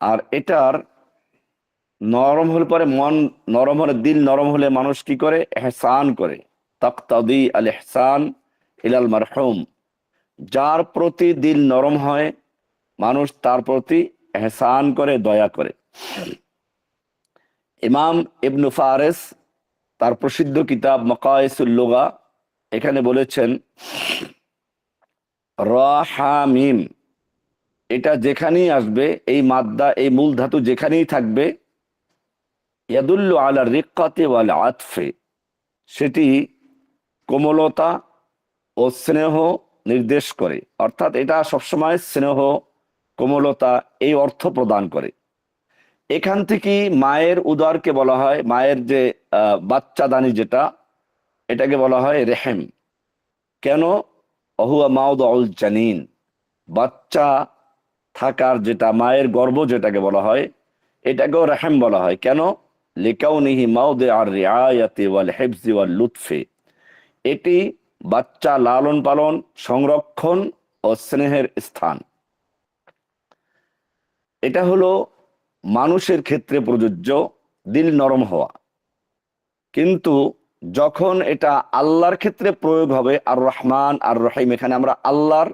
আর এটার নরম হলে পরে মন নরম হলে, দিল নরম হলে মানুষ কি করে? এহসান করে। তাকতাদি আল ইহসান ইলাল মারহুম। যার প্রতি দিল নরম হয়, মানুষ তার প্রতি এহসান করে, দয়া করে। ইমাম ইবনু ফারেস তার প্রসিদ্ধ কিতাব মাকায়েসুল লুগা এখানে বলেছেন, র হা মিম, এটা যেখানেই আসবে, এই মাদ্দা, এই মূল ধাতু যেখানেই থাকবে, ইয়াদুল্লু আলা রিক্কাতি ওয়াল আতফে, সেটি কোমলতা ও স্নেহ নির্দেশ করে। অর্থাৎ এটা সবসময় স্নেহ, কোমলতা এই অর্থ প্রদান করে। এখান থেকে মায়ের উদরকে বলা হয়, মায়ের যে বাচ্চাদানি যেটা, এটাকে বলা হয় রেহেম। কেন? অহুয়া মাউদউল জানিন, বাচ্চা থাকার যেটা মায়ের গর্ভ যেটাকে বলা হয়, এটাকেও রেহেম বলা হয়। কেন? লিকাউনিহি মাউদে আর রিআয়াতি ওয়াল হিফজি ওয়াল লুৎফে, এটি বাচ্চা লালন পালন, সংরক্ষণ ও স্নেহের স্থান। এটা হলো মানুষের ক্ষেত্রে প্রযোজ্য, দিল নরম হওয়া। কিন্তু যখন এটা আল্লাহর ক্ষেত্রে প্রয়োগ হবে, আর রহমান আর রহিম, এখানে আমরা আল্লাহর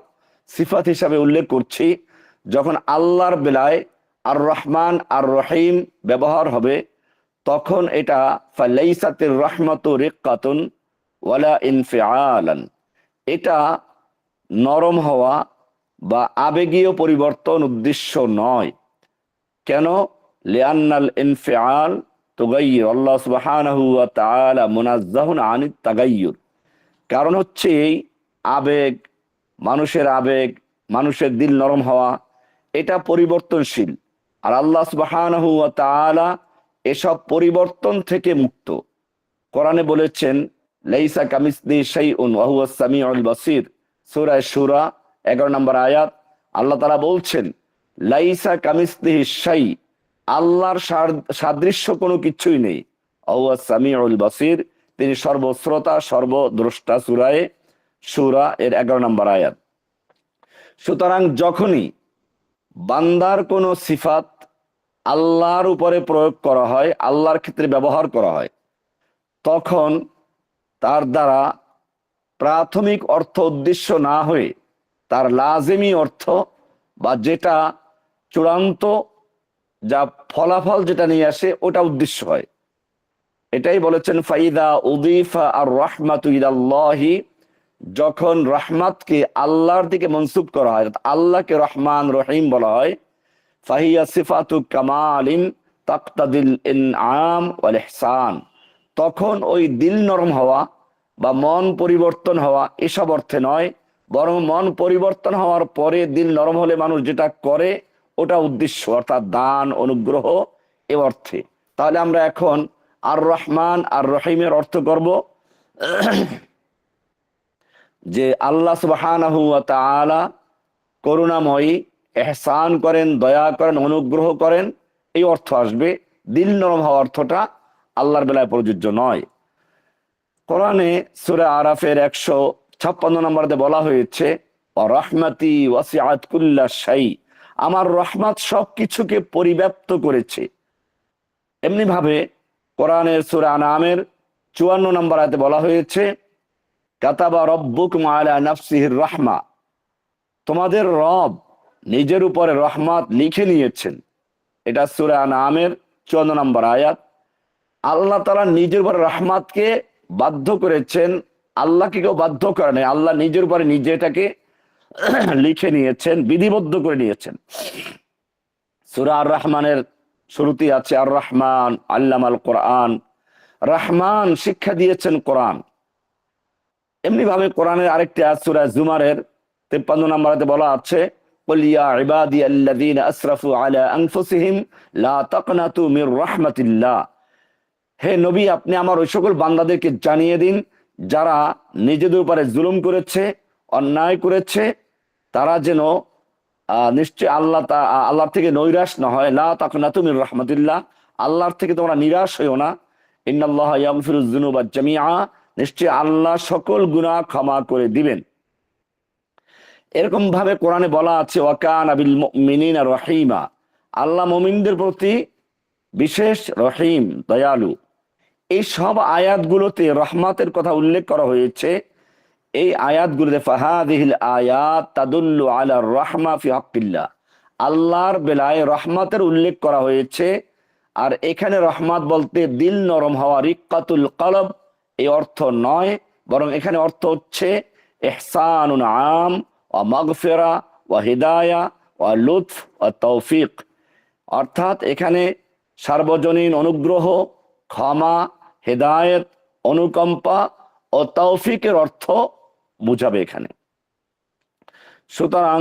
সিফাত হিসাবে উল্লেখ করছি, যখন আল্লাহর বেলায় আর রহমান আর রহিম ব্যবহার হবে, তখন এটা ফালাইসাতির রহমাতু রিক্কাতুন ওয়ালা ইনফিআলান, এটা নরম হওয়া বা আবেগীয় পরিবর্তন উদ্দেশ্য নয়। কেন? লিআন্নাল ইনফিআল তুগাইয়ির, আল্লাহ সুবহানাহু ওয়া তাআলা মুনাজ্জাহুন আনিত তাগাইয়ুর। কারণ হচ্ছে এই আবেগ, মানুষের আবেগ, মানুষের দিল নরম হওয়া, এটা পরিবর্তনশীল। আর আল্লাহ সুবহানাহু ওয়া তাআলা এসব পরিবর্তন থেকে মুক্ত। কোরআনে বলেছেন, লাইসা কামিসলিহি শাইউন ওয়া হুয়াস সামিউল বাসীর, সূরা শুরা 11 নম্বর আয়াত। আল্লাহ তাআলা বলছেন, লাইসা কামিসলিহি শাই, আল্লাহর সাদৃশ্য কোনো কিছুই নেই। ওয়া সামিউল বাসীর, তিনি সর্বশ্রোতা, সর্বদ্রষ্টা। সূরায়ে শুরা এর 11 নম্বর আয়াত। সুতরাং যখনই বান্দার কোনো সিফাত আল্লাহর উপরে প্রয়োগ করা হয়, আল্লাহর ক্ষেত্রে ব্যবহার করা হয়, তখন তার দ্বারা প্রাথমিক অর্থ উদ্দেশ্য না হয়ে তার লাজিমি অর্থ বা যেটা চূড়ান্ত, যা ফলাফল যেটা নিয়ে আসে, ওটা উদ্দেশ্য হয়। এটাই বলেছেন, ফাইদা উদিফা আর রাহমাতু ইলাল্লাহি, যখন রহমাতকে আল্লাহর দিকে মনসুব করা হয়, আল্লাহকে রহমান রহিম বলা হয়, ফাহিয়া সিফাতু কামালিন তাকতাদিল ইনআম ওয়াল ইহসান, তখন ওই দিল নরম হওয়া বা মন পরিবর্তন হওয়া এসব অর্থে নয়, বরং মন পরিবর্তন হওয়ার পরে দিল নরম হলে মানুষ যেটা করে, ওটা উদ্দেশ্য, অর্থাৎ দান, অনুগ্রহ, এ অর্থে। তাহলে আমরা এখন আর রহমান আর রহিমের অর্থ করব যে আল্লাহ সুবহানাহু ওয়া তাআলা করুণাময়ী, এহসান করেন, দয়া করেন, অনুগ্রহ করেন, এই অর্থ আসবে। দিল নরম হওয়া অর্থটা আল্লাহর বেলায় প্রযোজ্য নয়। কোরআনে সূরা আরাফের 156 নম্বরে বলা হয়েছে, রাহমাতি ওয়াসিআত কুল্লা শাই, আমার রহমত সবকিছুকে পরিব্যাপ্ত করেছে। এমনি ভাবে কোরআনের সূরা আনআমের 54 নম্বর আয়াতে বলা হয়েছে, কাতাবা রব্বুকুম আলা নাফসিহির রাহমা, তোমাদের রব নিজের উপরে রহমত লিখে নিয়েছেন। এটা সূরা আনআমের 54 নম্বর আয়াত। আল্লাহ তাআলা নিজের উপরে রহমতকে বাধ্য করেছেন, আল্লাহকে কেউ বাধ্য করে নাই, আল্লাহ নিজের উপরে নিজে এটাকে লিখে নিয়েছেন, বিধিবদ্ধ করে নিয়েছেন। সূরা আর রহমানের শুরুতেই আছে, আর রহমান আল্লামাল কোরআন, রহমান শিক্ষা দিয়েছেন কোরআন। এমনি ভাবে কোরআনের আরেকটি আয়াত সূরা জুমারের 53 নম্বরে বলা আছে, কুল ইয়া ইবাদিয়াল্লাযীনা আসরাফু আলা আনফুসিহিম লা তাকনাতু মির রাহমাতিল্লাহ, হে নবী, আপনি আমার ওই সকল বান্দাদেরকে জানিয়ে দিন যারা নিজেদের উপরে জুলুম করেছে, অন্যায় করেছে, তারা যেন নিশ্চয় আল্লাহর থেকে নৈরাশ না হয়। লা তাকনাতু মির রাহমাতিল্লাহ, আল্লাহর থেকে তোমরা নিরাশ হইও না। ইন্নাল্লাহা ইয়াগফিরুয যুনুবা জামিআ, নিশ্চয় আল্লাহ সকল গুনাহ ক্ষমা করে দিবেন। এরকম ভাবে কোরআনে বলা আছে, ওয়া কানা বিল মুমিনিনা রহিমা, আল্লাহ মুমিনদের প্রতি বিশেষ রহিম, দয়ালু। এই সব আয়াতগুলোতে রহমতের কথা উল্লেখ করা হয়েছে। এই আয়াতগুলোতে ফাহাদিহিল আয়াত তাদুল্লু আলা রাহমা ফি হাক্কিল্লাহ, আল্লাহর বেলায় রহমতের উল্লেখ করা হয়েছে। আর এখানে রহমত বলতে দিল নরম হওয়া, রিক্কাতুল কলব, এই অর্থ নয়, বরং এখানে অর্থ হচ্ছে ইহসানুন আম ওয়া মাগফিরা ওয়া হিদায়া ওয়া লুৎফ ওয়া তৌফিক। অর্থাৎ এখানে সার্বজনীন অনুগ্রহ, ক্ষমা, হেদায়েত, অনুকম্পা ও তৌফিকের অর্থ বুঝাবে এখানে। সুতরাং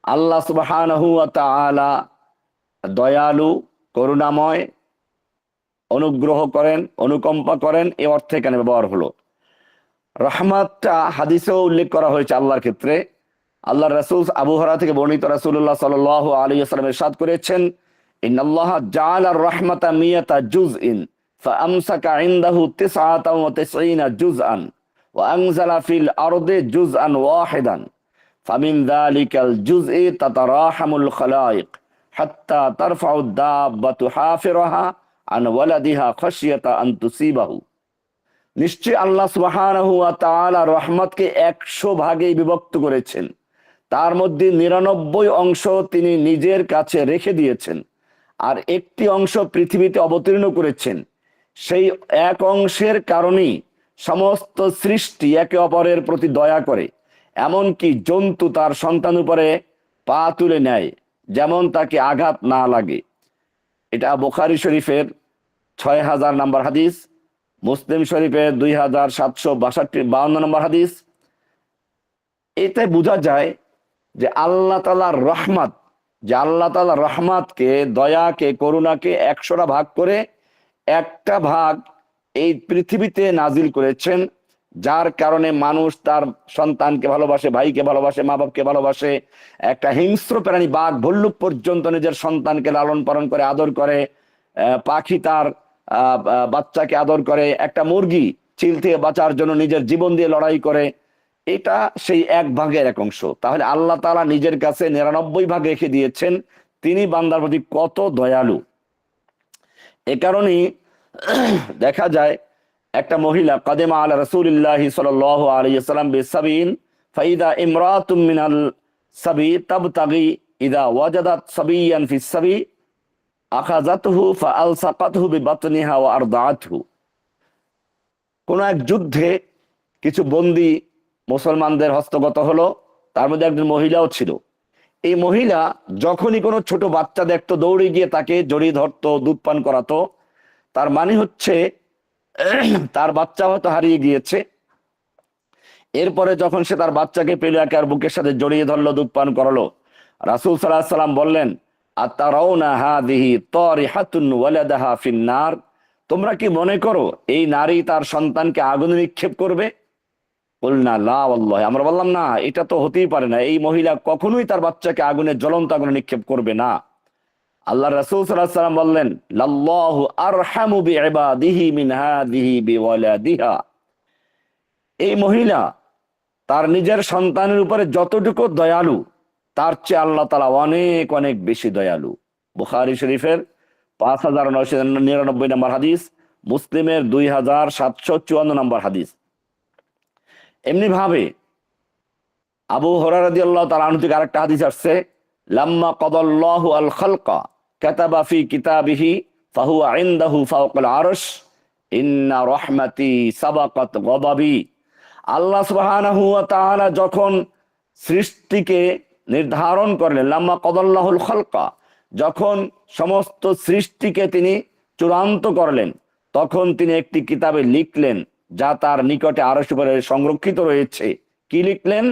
আল্লাহ সুবহানাহু ওয়া তাআলা দয়ালু, করুণাময়, অনুগ্রহ করেন, অনুকম্পা করেন, এই অর্থে এখানে ব্যবহার হলো। রহমতটা হাদিসেও উল্লেখ করা হয়েছে আল্লাহর ক্ষেত্রে। আল্লাহ রাসূল আবু হুরায়রা থেকে বর্ণিত, রাসূলুল্লাহ সাল্লাল্লাহু আলাইহি ওয়াসাল্লাম ইরশাদ করেছেন, ইন্নাল্লাহা জাআলা আর-রাহমাতা মিয়াতা জুজইন ফাআমসাকা ইনদাহু 99 জুজআন ওয়া আনজালা ফিল আরদি জুজআন ওয়াহিদান ফামিন যালিকাল জুজই তাতারাহামুল খালাইক হাত্তা তারফাউ দাব্বাতু হাফিরাহা আন ওয়ালাদিহা খাশিয়াতা আন তুসিবাহু। নিশ্চয় আল্লাহ সুবহানাহু ওয়া তাআলা রহমতকে 100 ভাগে বিভক্ত করেছেন। তার মধ্যে 99 অংশ তিনি নিজের কাছে রেখে দিয়েছেন, আর একটি অংশ পৃথিবীতে অবতীর্ণ করেছেন। সেই এক অংশের কারণেই সমস্ত সৃষ্টি একে অপরের প্রতি দয়া করে, এমনকি জন্তু তার সন্তান উপরে পা তুলে নেয় যেমন তাকে আঘাত না লাগে। এটা বুখারী শরীফের 6000 নম্বর হাদিস, মুসলিম শরীফের 2752 নম্বর হাদিস। এতে বোঝা যায় যে আল্লাহ তাআলার রহমত, যে আল্লাহ তাআলা রহমতকে, দয়াকে, করুণাকে 100টা ভাগ করে একটা ভাগ এই পৃথিবীতে নাজিল করেছেন, যার কারণে মানুষ তার সন্তানকে ভালোবাসে, ভাইকে ভালোবাসে, মা বাপকে ভালোবাসে। একটা হিংস্র প্রাণী বাঘ ভল্লুক পর্যন্ত নিজের সন্তানকে লালন পালন করে, আদর করে। পাখি তার বাচ্চাকে আদর করে। একটা মুরগি চিল থেকে বাঁচার জন্য নিজের জীবন দিয়ে লড়াই করে। এটা সেই এক ভাগের এক অংশ। তাহলে আল্লাহ তাআলা নিজের কাছে 99 ভাগ রেখে দিয়েছেন। তিনি বান্দার প্রতি কত দয়ালু। এ কারণেই দেখা যায় একটা মহিলা কাদেমা আলা রাসূলিল্লাহি সাল্লাল্লাহু আলাইহি ওয়াসাল্লাম বিসাবিন ফাইদা ইমরাতুম মিনাল সাবি তাবতাগি ইদা ওয়াজাদাত সাবিয়ান ফিস সাবি আখাযাতহু ফাআলসাকাতহু বিবাতনিহা ওয়া আরদাআতহু। কোন এক যুদ্ধে কিছু বন্দী মুসলমানদের হস্তগত হলো, তার মধ্যে একজন মহিলাও ছিল। এই মহিলা যখনই কোনো ছোট বাচ্চা দেখতো দৌড়ে গিয়ে তাকে জড়িয়ে ধরতো, দুধ পান করাতো। তার মানে হচ্ছে তার বাচ্চা হয়তো হারিয়ে গিয়েছে। এরপরে যখন সে তার বাচ্চাকে পেল, একে আর বুকের সাথে জড়িয়ে ধরলো, দুধ পান করালো। রাসূল সাল্লাল্লাহু আলাইহি ওয়াসাল্লাম বললেন, আতারাউনা হাযিহি তারিহাতুন ওয়ালাদাহা ফিন্নার, তোমরা কি মনে করো এই নারী তার সন্তানকে আগুনে নিক্ষেপ করবে? কুলনা লা ওয়াল্লাহি, আমরা বললাম না, এটা তো হতেই পারে না। এই মহিলা কখনোই তার বাচ্চাকে আগুনে, জ্বলন্ত আগুনে নিক্ষেপ করবে না। আল্লাহ রাসূল সাল্লাল্লাহু আলাইহি ওয়াসাল্লাম বললেন, লাল্লাহু আরহামু বিইবাদিহি মিন হাযিহি বিওয়ালাদিহা। এই মহিলা তার নিজের সন্তানের উপরে যতটুকু দয়ালু, তার চেয়ে আল্লাহ তাআলা অনেক অনেক বেশি দয়ালু। বুখারী শরীফের 5999 নম্বর হাদিস, মুসলিমের 2754 নম্বর হাদিস। এমনি ভাবে আবু হুরায়রা রাদিয়াল্লাহু তাআলা আনহু থেকে আরেকটা হাদিস আসছে, লাম্মা কাদাল্লাহু আল খালকা কাতাবা ফি কিতাবিহি ফাহুয়া ইনদাহু ফাওকাল আরশ ইন্না রাহমাতি সাবাকাত গাদাবি। আল্লাহ সুবহানাহু ওয়া তাআলা যখন সৃষ্টিকে নির্ধারণ করলেন, লাম্মা কাদাল্লাহুল খালকা, যখন সমস্ত সৃষ্টিকে তিনি চূড়ান্ত করলেন, তখন তিনি একটি কিতাবে লিখলেন যা তার নিকটে আরশ উপরে সংরক্ষিত রয়েছে। কি লিখলেন?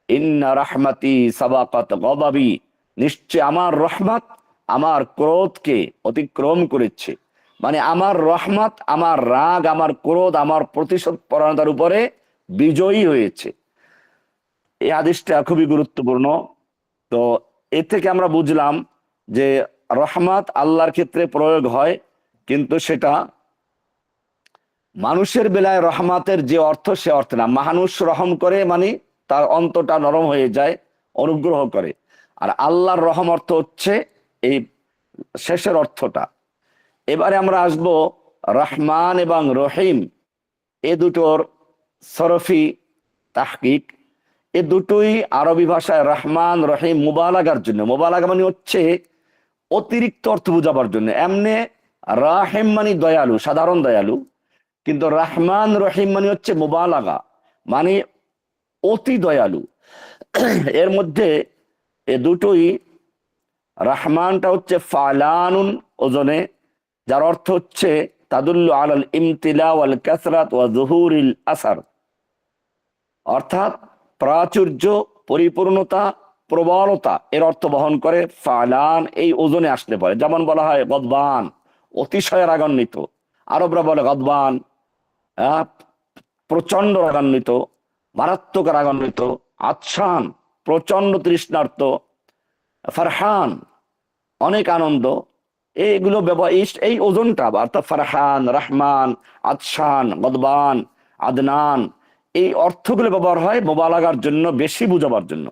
ইন্না রাহমাতি সাবাকাত গাদাবি, নিশ্চয় আমার রহমত আমার ক্রোধকে অতিক্রম করেছে। মানে আমার রহমত, আমার রাগ, আমার ক্রোধ, আমার প্রতিশোধ পরায়ণতার উপরে বিজয়ী হয়েছে। এই হাদিসটা খুবই গুরুত্বপূর্ণ। তো এর থেকে আমরা বুঝলাম যে রহমত আল্লাহর ক্ষেত্রে প্রয়োগ হয়, কিন্তু সেটা মানুষের বেলায় রহমতের যে অর্থ সে অর্থ না। মানুষ রহম করে মানে তার অন্তরটা নরম হয়ে যায়, অনুগ্রহ করে। আর আল্লাহর রহম অর্থ হচ্ছে এই শেষের অর্থটা। এবারে আমরা আসব রহমান এবং রহিম এ দুটোর সরফি তাহকিক। এ দুটোই আরবি ভাষায় রহমান রহিম মুবালাগার জন্য, মুবালাগা মানে হচ্ছে অতিরিক্ত অর্থ বোঝাবার জন্য। এমনি রাহিম মানে দয়ালু, সাধারণ দয়ালু, কিন্তু রহমান রহিম মানে হচ্ছে মুবালাগা, মানে অতি দয়ালু। এর মধ্যে এ দুটোই, রহমানটা হচ্ছে ফালানুন ওজনে, যার অর্থ হচ্ছে তাদুল্লু আলাল ইমতিলা ওয়াল কাসরাত ওয়া যুহুরিল আসার, অর্থাৎ প্রাচুর্য, পরিপূর্ণতা, প্রবলতা এর অর্থ বহন করে। ফালান এই ওজনে আসতে পারে। যেমন বলা হয় গদবান, অতিশয় রাগান্বিত। আরবরা বলে গদবান, প্রচন্ড রাগান্বিত, মারাত্মক রাগান্বিত। আচ্ছান, প্রচন্ড তৃষ্ণার্ত। ফারহান, অনেক আনন্দ। এইগুলো ব্যবহার, এই ওজনটা, অর্থাৎ ফারহান, রহমান, আদশান, গদবান, আদনান, এই অর্থগুলো ব্যবহার হয় মোবালাগার জন্য, বেশি বুঝাবার জন্য।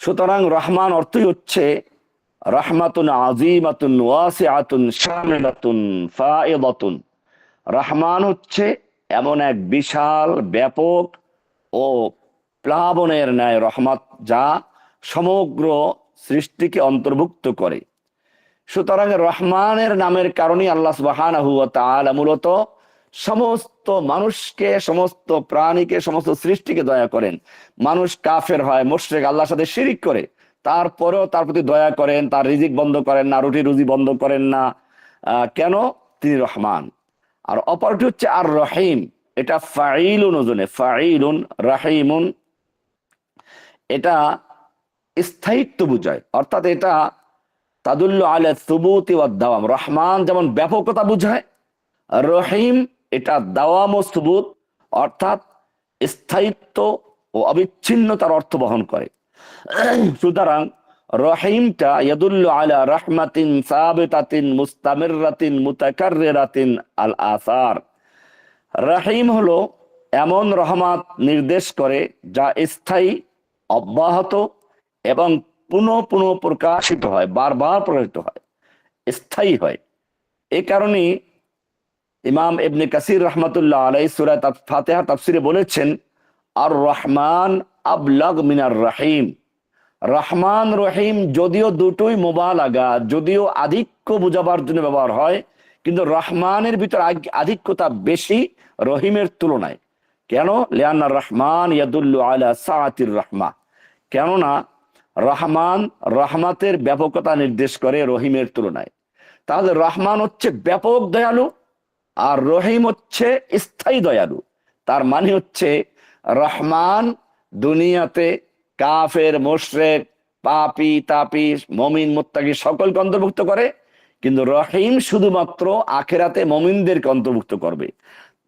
সুতরাং রহমান অর্থই হচ্ছে রহমাতুন আজিমাতুন ওয়াসিআতুন শামিলাতুন ফাইদাতুন। রহমান হচ্ছে এমন এক বিশাল, ব্যাপক ও প্লাবনের ন্যায় রহমত, যা সমগ্র সৃষ্টিকে অন্তর্ভুক্ত করে। সুতরাং রহমানের নামের কারণে আল্লাহ সুবহানাহু ওয়া তাআলা মূলত সমস্ত মানুষকে, সমস্ত প্রাণীকে, সমস্ত সৃষ্টিকে দয়া করেন। মানুষ কাফের হয়, মুশরিক, আল্লাহর সাথে শিরিক করে, তারপরেও তার প্রতি দয়া করেন, তার রিজিক বন্ধ করেন না, রুটি রুজি বন্ধ করেন না। কেন? তিনি রহমান। আর অপরটি হচ্ছে আর রহিম, এটা ফাইলুন ওজনে, ফাইলুন রাহিমুন, এটা স্থায়িত্ব বুঝায়, অর্থাৎ এটা তাদুল্লু আলা সুবুতি ওয়াদ দাওয়াম। রহমান যেমন ব্যাপকতা বুঝায়, রহিম এটা দাওয়াম ও সুবুত, অর্থাৎ স্থায়িত্ব ও অবিচ্ছিন্নতার অর্থ বহন করে। সুতরাং রহিমটা ইয়াদুল্লু আলা রাহমাতিন সাবিতাতিন মুস্তামিররাতিন মুতাকাররিরাতিন আল আসার। রহিম হলো এমন রহমত নির্দেশ করে যা স্থায়ী, অব্যাহত এবং পুনঃ পুনঃ প্রকাশিত হয়, বারবার প্রকাশিত হয়, স্থায়ী হয়। এই কারণে ইমাম ইবনে কাসির রহমাতুল্লাহ আলাইহি সূরা ফাতিহা তাফসিরে বলেছেন, আর রহমান আবলাগ মিনার রহিম। রহমান রহিম যদিও দুটোই মুবালাগা, যদিও আধিক্য বোঝাবার জন্য ব্যবহার হয়, কিন্তু রহমানের ভিতর আধিক্যতা বেশি রহিমের তুলনায়। কেন? লিআন্না রহমান ইয়াদুল্লু আলা সাআতির রাহমা, কেননা রহমান রহমতের ব্যাপকতা নির্দেশ করে রহিমের তুলনায়। তাহলে রহমান হচ্ছে ব্যাপক দয়ালু, আর রহিম হচ্ছে স্থায়ী দয়ালু। তার মানে হচ্ছে রহমান দুনিয়াতে কাফের, মুশরিক, পাপী তাপী, মুমিন মুত্তাকি সকলকে অন্তর্ভুক্ত করে, কিন্তু রহিম শুধুমাত্র আখিরাতে মুমিনদেরকে অন্তর্ভুক্ত করবে।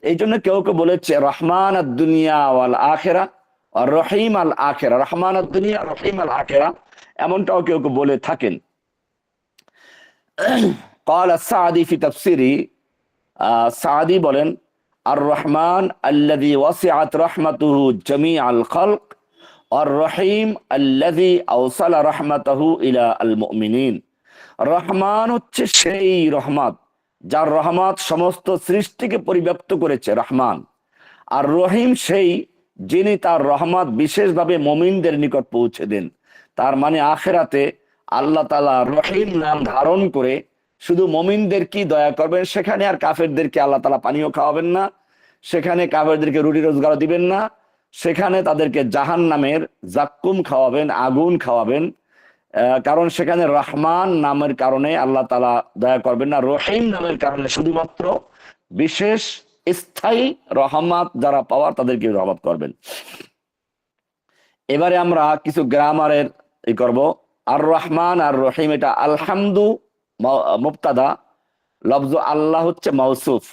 এই জন্য কেউ কেউ বলেছে রহমান আদ দুনিয়া ওয়াল আখিরা আর রহিম আল আখিরা, রহমান আদ দুনিয়া, রহিম আল আখিরা, এমনটাও কেউ কেউ বলে থাকেন। قال السعدي في تفسيره, সাদি বলেন, আর রহমান আল্লাযী ওয়াসিআত রাহমাতুহু জামিআল খালক আর রহিম আল্লাযী আওসালা রাহমাতাহু ইলা আল মুমিনিন। রহমান হচ্ছে সেই রহমত যার রহমত সমস্ত সৃষ্টিকে পরিব্যাপ্ত করেছে, রহমান। আর রহিম সেই যিনি তার রহমত বিশেষভাবে মুমিনদের নিকট পৌঁছে দেন। তার মানে আখিরাতে আল্লাহ তাআলা রহিম নাম ধারণ করে শুধু মুমিনদের কি দয়া করবেন, সেখানে আর কাফেরদেরকে আল্লাহ তাআলা পানিও খাওয়াবেন না, সেখানে কাফেরদেরকে রুটি রোজগার দিবেন না, সেখানে তাদেরকে জাহান্নামের জাক্কুম খাওয়াবেন, আগুন খাওয়াবেন। কারণ সেখানে রহমান নামের কারণে আল্লাহ তাআলা দয়া করবেন না, রহিম নামের কারণে শুধুমাত্র বিশেষ স্থায়ী রহমত যারা পাওয়ার তাদেরকে রহমত করবেন। এবারে আমরা কিছু গ্রামারের করব। আর রহমান আর রহিম, এটা আলহামদু মুবতাদা, লফজ আল্লাহ হচ্ছে মাউসুফ,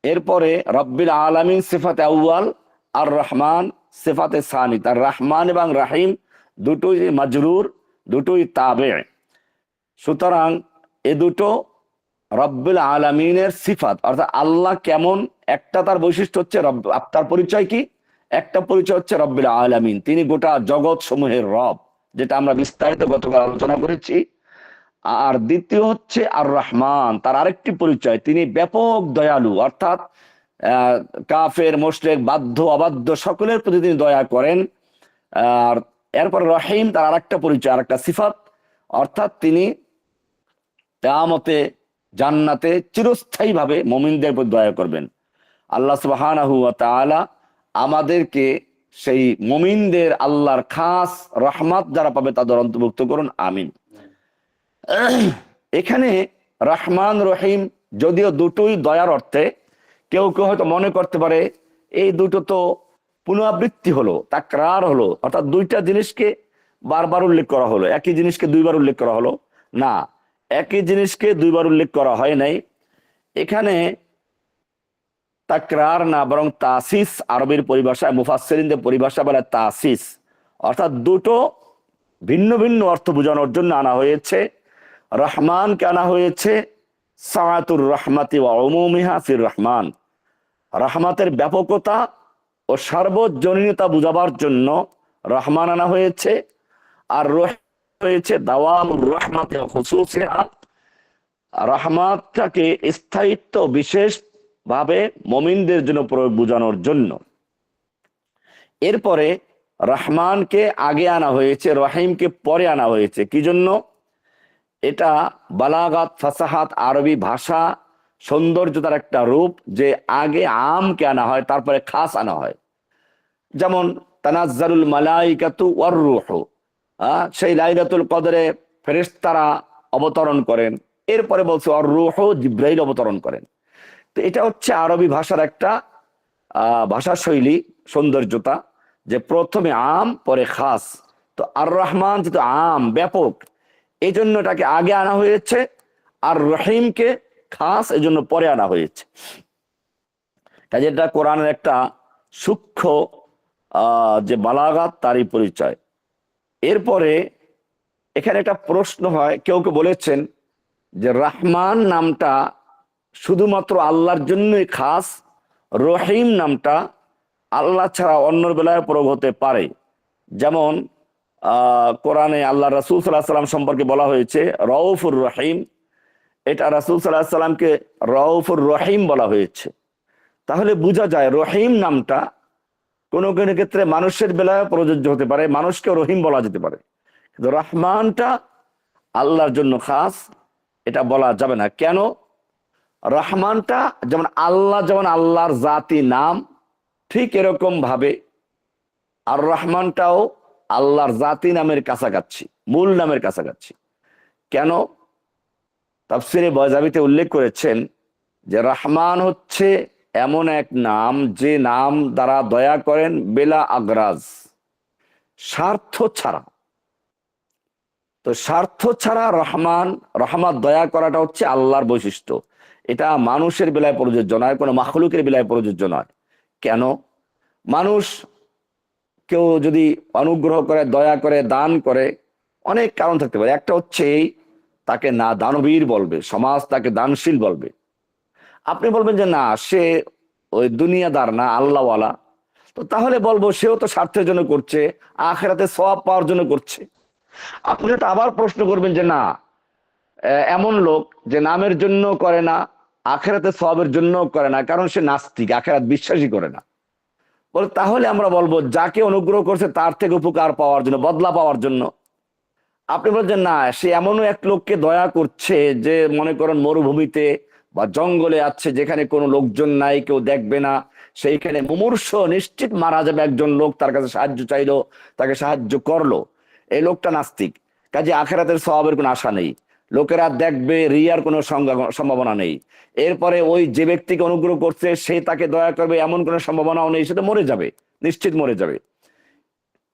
এরপরে রব্বিল আলামিন সিফাতে আউয়াল, আর রহমান সিফাতে সানি। তার রহমান এবং রাহিম দুটোই মাজরুর, দুটোই তাবে। সুতরাং এ দুটো রব্বিল আলামিনের সিফাত, অর্থাৎ আল্লাহ কেমন, একটা তার বৈশিষ্ট্য হচ্ছে তার পরিচয় কি, একটা পরিচয় হচ্ছে রব্বিল আলামিন, তিনি গোটা জগৎ সমূহের রব, যেটা আমরা বিস্তারিত গতকাল আলোচনা করেছি। আর দ্বিতীয় হচ্ছে আর রহমান, তার আরেকটি পরিচয়, তিনি ব্যাপক দয়ালু, অর্থাৎ কাফের মুশরিক বাধ্য অবাধ্য সকলের প্রতি তিনি দয়া করেন। আর এরপর রহিম, তার আরেকটা পরিচয়, আরেকটা সিফাত, অর্থাৎ তিনি কিয়ামতে জান্নাতে চিরস্থায়ী ভাবে মুমিনদের উপর দয়া করবেন। আল্লাহ সুবহানাহু ওয়া তাআলা আমাদেরকে সেই মুমিনদের আল্লাহর খাস রহমত যারা পাবে তাদের অন্তর্ভুক্ত করুন, আমিন। এখানে রহমান রহিম যদিও দুটোই দয়ার অর্থে, কেউ কেউ হয়তো মনে করতে পারে এই দুটো তো পুনরাবৃত্তি হলো, তাকরার হলো, অর্থাৎ দুইটা জিনিসকে বারবার উল্লেখ করা হলো, একই জিনিসকে দুইবার উল্লেখ করা হলো। না, একই জিনিসকে দুইবার উল্লেখ করা হয় নাই। এখানে তাকরার না, বরং তাসিস, আরবির পরিভাষায় মুফাসসিরিনদের পরিভাষা বলে তাসিস, অর্থাৎ দুটো ভিন্ন ভিন্ন অর্থ বোঝানোর জন্য আনা হয়েছে। রহমানকে আনা হয়েছে সাআতুর রহমাতি ওয়া উমুমিহা ফির রহমান, রহমতের ব্যাপকতা ও সার্বজনীনতা বুঝাবার জন্য রহমান আনা হয়েছে। আর রহিম হয়েছে দাওয়ামুর রহমাতি ওয়া খুসুসিহা, রহমতটাকে স্থায়িত্ব বিশেষ ভাবে মুমিনদের জন্য প্রয়োগ বোঝানোর জন্য। এরপরে রহমানকে আগে আনা হয়েছে, রহিমকে পরে আনা হয়েছে। কি জন্য? এটা বালাগাত, ফাসাহাত, আরবি ভাষা সৌন্দর্যতার একটা রূপ, যে আগে আমকে আনা হয় তারপরে খাস আনা হয়। যেমন তানাজ্জালুল মালাইকাতু ওয়ার রূহু, সেই লাইলাতুল কদরে ফেরেশতারা অবতরণ করেন, এরপরে বলছে ওয়ার রূহু, জিব্রাইল অবতরণ করেন। তো এটা হচ্ছে আরবি ভাষার একটা ভাষা শৈলী, সৌন্দর্যতা, যে প্রথমে আম পরে খাস। তো আর রহমান যেহেতু আম, ব্যাপক, এই জন্য এটাকে আগে আনা হয়েছে, আর রহিমকে খাস এই জন্য পরে আনা হয়েছে। কাজে এটা কোরআনের একটা সূক্ষ্ম যে বালাগাত, তারই পরিচয়। এরপরে এখানে একটা প্রশ্ন হয়, কেউ কেউ বলেছেন যে রহমান নামটা শুধুমাত্র আল্লাহর জন্যই খাস, রহিম নামটা আল্লাহ ছাড়া অন্যর বেলায় প্রয়োগ হতে পারে। যেমন কোরআনে আল্লাহ রাসূল সাল্লাল্লাহু আলাইহি ওয়াসাল্লাম সম্পর্কে বলা হয়েছে রউফুর রহিম, এটা রাসূল সাল্লাল্লাহু আলাইহি ওয়াসাল্লামকে রউফুর রহিম বলা হয়েছে। তাহলে বোঝা যায় রহিম নামটা কোনো কোনো ক্ষেত্রে মানুষের বেলায় প্রযোজ্য হতে পারে, মানুষকে রহিম বলা যেতে পারে, কিন্তু রহমানটা আল্লাহর জন্য খাস, এটা বলা যাবে না। কেন? রহমানটা যেমন আল্লাহর জাতি নাম, ঠিক এরকম ভাবে আর রহমানটাও আল্লাহর জাতি নামের কাছাকাছি, মূল নামের কাছাকাছি। কেন? তাফসিরে বয়জাবিতে উল্লেখ করেছেন যে রহমান হচ্ছে এমন এক নাম, যে নাম দ্বারা দয়া করেন বেলা আগ্রাজ, স্বার্থ ছাড়া। তো স্বার্থ ছাড়া রহমান, রহমত, দয়া করাটা হচ্ছে আল্লাহর বৈশিষ্ট্য। এটা মানুষের বেলায় প্রযোজ্য নয়, কোনো মাখলুকের বেলায় প্রযোজ্য নয়। কেন? মানুষ কেউ যদি অনুগ্রহ করে, দয়া করে, দান করে, অনেক কারণ থাকতে পারে। একটা হচ্ছে এই, তাকে না দানবীর বলবে, সমাজ তাকে দানশীল বলবে। আপনি বলবেন যে না, সে ওই দুনিয়াদার না, আল্লাহওয়ালা, তো তাহলে বলবো সেও তো স্বার্থের জন্য করছে, আখিরাতে সওয়াব পাওয়ার জন্য করছে। আপনি তো আবার প্রশ্ন করবেন যে না, এমন লোক যে নামের জন্য করে না, আখিরাতে সওয়াবের জন্য করে না, কারণ সে নাস্তিক, আখিরাত বিশ্বাসই করে না। বলে তাহলে আমরা বলবো যাকে অনুগ্রহ করছে তার থেকে উপকার পাওয়ার জন্য, বদলা পাওয়ার জন্য। আপনি বলছেন না, সে এমনও এক লোককে দয়া করছে যে মনে করেন মরুভূমিতে বা জঙ্গলে আছে, যেখানে কোনো লোকজন নাই, কেউ দেখবে না, সেইখানে মুমূর্ষ, নিশ্চিত মারা যাবে একজন লোক, তার কাছে সাহায্য চাইলো, তাকে সাহায্য করলো, এই লোকটা নাস্তিক। কাজে আখিরাতের সওয়াবের কোনো আশা নেই, লোকেরা দেখবে, রিয়ার কোনো সম্ভাবনা নেই। এরপরে ওই যে ব্যক্তিকে অনুগ্রহ করছে সে তাকে দয়া করবে, এমন কোনো সম্ভাবনাও নেই, সেটা মরে যাবে, নিশ্চিত মরে যাবে।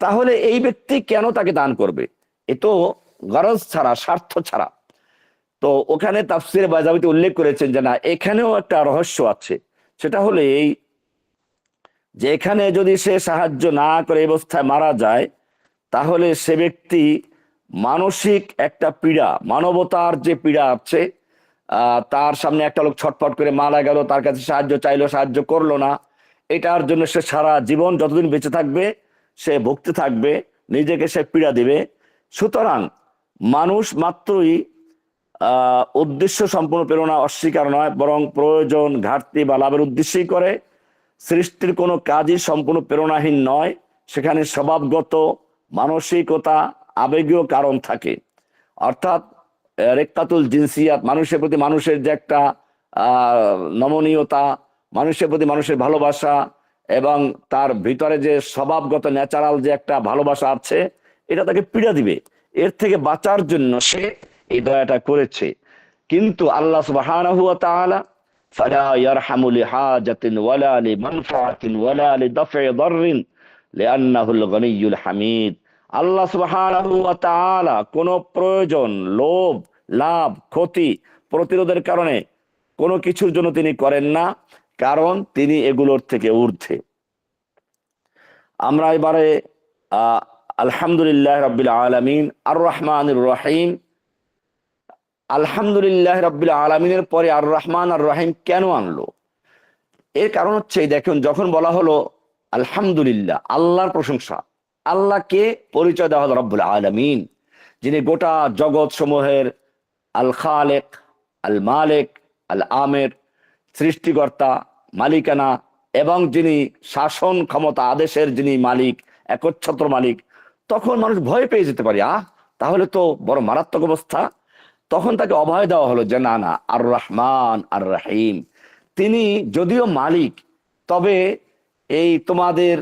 তাহলে এই ব্যক্তি কেন তাকে দান করবে? এ তো গরজ ছাড়া, স্বার্থ ছাড়া। তো ওখানে তাফসিরে বায়জাবিতে উল্লেখ করেছেন যে না, এখানেও একটা রহস্য আছে। সেটা হলো এই, যে এখানে যদি সে সাহায্য না করে এই অবস্থায় মারা যায়, তাহলে সে ব্যক্তি মানসিক একটা পীড়া, মানবতার যে পীড়া আছে, তার সামনে একটা লোক ছটফট করে মারা গেল, তার কাছে সাহায্য চাইলো, সাহায্য করলো না, এটার জন্য সে সারা জীবন যতদিন বেঁচে থাকবে সে ভুগতে থাকবে, নিজেকে সে পীড়া দিবে। সুতরাং মানুষ মাত্রই উদ্দেশ্য সম্পূর্ণ প্রেরণা অস্বীকার নয়, বরং প্রয়োজন, ঘাটতি বা লাভের উদ্দেশ্যেই করে। সৃষ্টির কোনো কাজই সম্পূর্ণ প্রেরণাহীন নয়, সেখানে স্বভাবগত, মানসিকতা, আবেগীয় কারণ থাকে। অর্থাৎ রেক্কাতুল জিনসিয়াত, মানুষের প্রতি মানুষের যে একটা নমনীয়তা, মানুষের প্রতি মানুষের ভালোবাসা, এবং তার ভিতরে যে স্বভাবগত ন্যাচারাল যে একটা ভালোবাসা আছে, এটা তাকে পীড়া দিবে। এর থেকে বাঁচার জন্য সে এই দয়াটা করেছে। কিন্তু আল্লাহ সুবহানাহু ওয়া তাআলা ফালা ইয়ারহামু লিহাজাতিন ওয়ালা লিমানফাআতিন ওয়ালা লিদাফ'i দাররিন লিআন্নাহুল গনিয়্যুল হামিদ। আল্লাহ সুবহানাহু ওয়া তাআলা কোন প্রয়োজন, লোভ, লাভ, ক্ষতি প্রতিরোধের কারণে কোনো কিছুর জন্য তিনি করেন না, কারণ তিনি এগুলোর থেকে ঊর্ধ্বে। আমরা এবারে আলহামদুলিল্লাহ রাব্বিল আলামিন আর রহমানির রহিম, আলহামদুলিল্লাহ রাব্বিল আলামিনের পরে আর রহমান আর রহিম কেন আনলো? এর কারণ হচ্ছে, দেখুন, যখন বলা হলো আলহামদুলিল্লাহ, আল্লাহর প্রশংসা, আল্লাহকে পরিচয় দেওয়া হলো রব্বুল আলামিন, যিনি গোটা জগৎ সমূহের আল খালেক, আল মালেক, আল আমের, সৃষ্টিকর্তা, মালিকানা, এবং যিনি শাসন ক্ষমতা, আদেশের যিনি মালিক, একচ্ছত্র মালিক। তখন মানুষ ভয় পেয়ে যেতে পারে, তাহলে তো বড় মারাত্মক অবস্থা। তখন তাকে অভয় দেওয়া হলো যে না না, আর রহমান আর রহিম, তিনি যদিও মালিক, তবে এই তোমাদের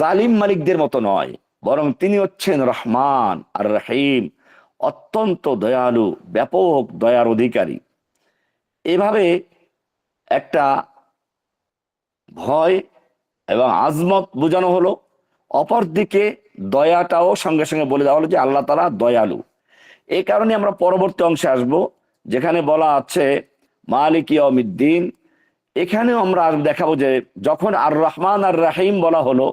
জালিম মালিকদের মতো নয়, বরং তিনি হচ্ছেন রহমান আর রহিম, অত্যন্ত দয়ালু, ব্যাপক দয়ার অধিকারী। এভাবে একটা ভয় এবং আজমত বোঝানো হলো। অপরদিকে দয়াটাও সঙ্গে সঙ্গে বলে দেওয়া হলো যে আল্লাহ তাআলা দয়ালু। এই কারণে আমরা পরবর্তী অংশে আসব, যেখানে বলা আছে মালিক ইয়াউমিদ্দিন। এখানেও আমরা দেখাবো যে যখন আর রহমান আর রাহিম বলা হলো,